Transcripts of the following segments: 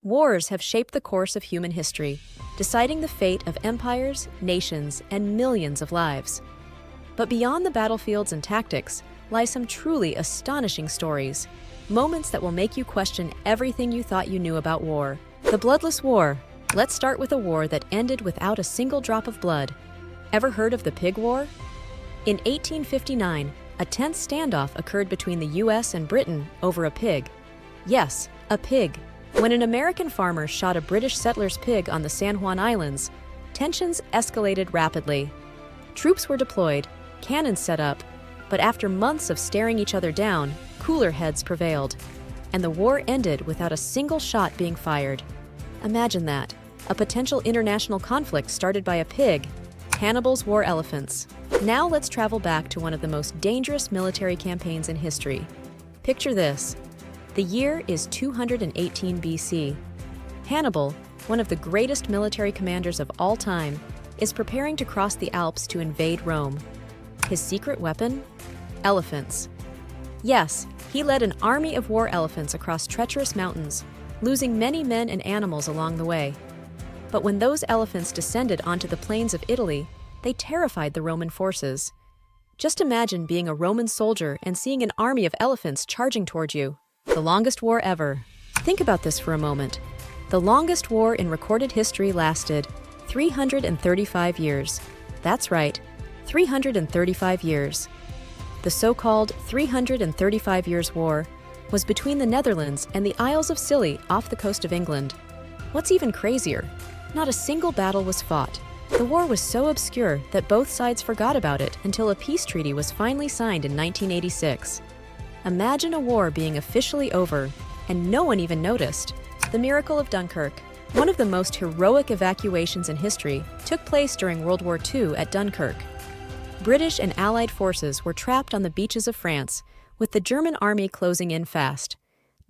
Wars have shaped the course of human history, deciding the fate of empires, nations, and millions of lives. But beyond the battlefields and tactics lie some truly astonishing stories, moments that will make you question everything you thought you knew about war. The Bloodless War. Let's start with a war that ended without a single drop of blood. Ever heard of the Pig War? In 1859, a tense standoff occurred between the US and Britain over a pig. Yes, a pig. When an American farmer shot a British settler's pig on the San Juan Islands, tensions escalated rapidly. Troops were deployed, cannons set up, but after months of staring each other down, cooler heads prevailed, and the war ended without a single shot being fired. Imagine that, a potential international conflict started by a pig. Hannibal's war elephants. Now let's travel back to one of the most dangerous military campaigns in history. Picture this. The year is 218 BC. Hannibal, one of the greatest military commanders of all time, is preparing to cross the Alps to invade Rome. His secret weapon? Elephants. Yes, he led an army of war elephants across treacherous mountains, losing many men and animals along the way. But when those elephants descended onto the plains of Italy, they terrified the Roman forces. Just imagine being a Roman soldier and seeing an army of elephants charging toward you. The longest war ever. Think about this for a moment. The longest war in recorded history lasted 335 years. That's right, 335 years. The so-called 335 Years' War was between the Netherlands and the Isles of Scilly off the coast of England. What's even crazier? Not a single battle was fought. The war was so obscure that both sides forgot about it until a peace treaty was finally signed in 1986. Imagine a war being officially over, and no one even noticed. The Miracle of Dunkirk. One of the most heroic evacuations in history took place during World War II at Dunkirk. British and Allied forces were trapped on the beaches of France, with the German army closing in fast.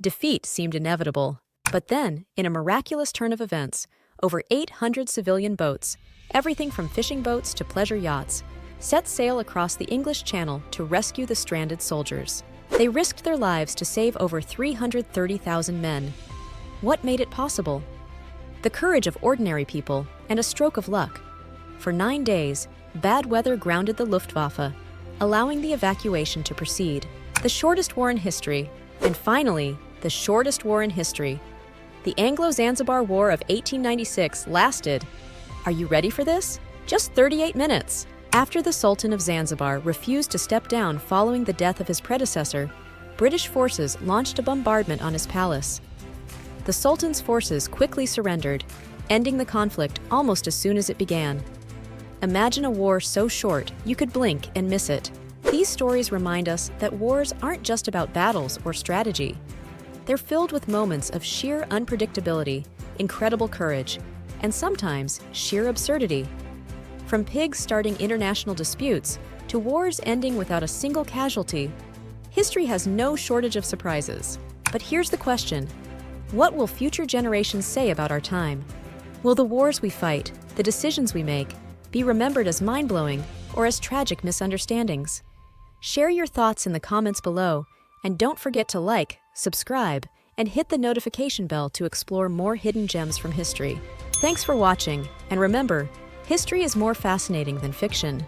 Defeat seemed inevitable. But then, in a miraculous turn of events, over 800 civilian boats, everything from fishing boats to pleasure yachts, set sail across the English Channel to rescue the stranded soldiers. They risked their lives to save over 330,000 men. What made it possible? The courage of ordinary people and a stroke of luck. For 9 days, bad weather grounded the Luftwaffe, allowing the evacuation to proceed. The shortest war in history, and finally, the shortest war in history. The Anglo-Zanzibar War of 1896 lasted, are you ready for this? Just 38 minutes. After the Sultan of Zanzibar refused to step down following the death of his predecessor, British forces launched a bombardment on his palace. The Sultan's forces quickly surrendered, ending the conflict almost as soon as it began. Imagine a war so short you could blink and miss it. These stories remind us that wars aren't just about battles or strategy. They're filled with moments of sheer unpredictability, incredible courage, and sometimes sheer absurdity. From pigs starting international disputes to wars ending without a single casualty, history has no shortage of surprises. But here's the question: what will future generations say about our time? Will the wars we fight, the decisions we make, be remembered as mind-blowing or as tragic misunderstandings? Share your thoughts in the comments below, and don't forget to like, subscribe, and hit the notification bell to explore more hidden gems from history. Thanks for watching, and remember, history is more fascinating than fiction.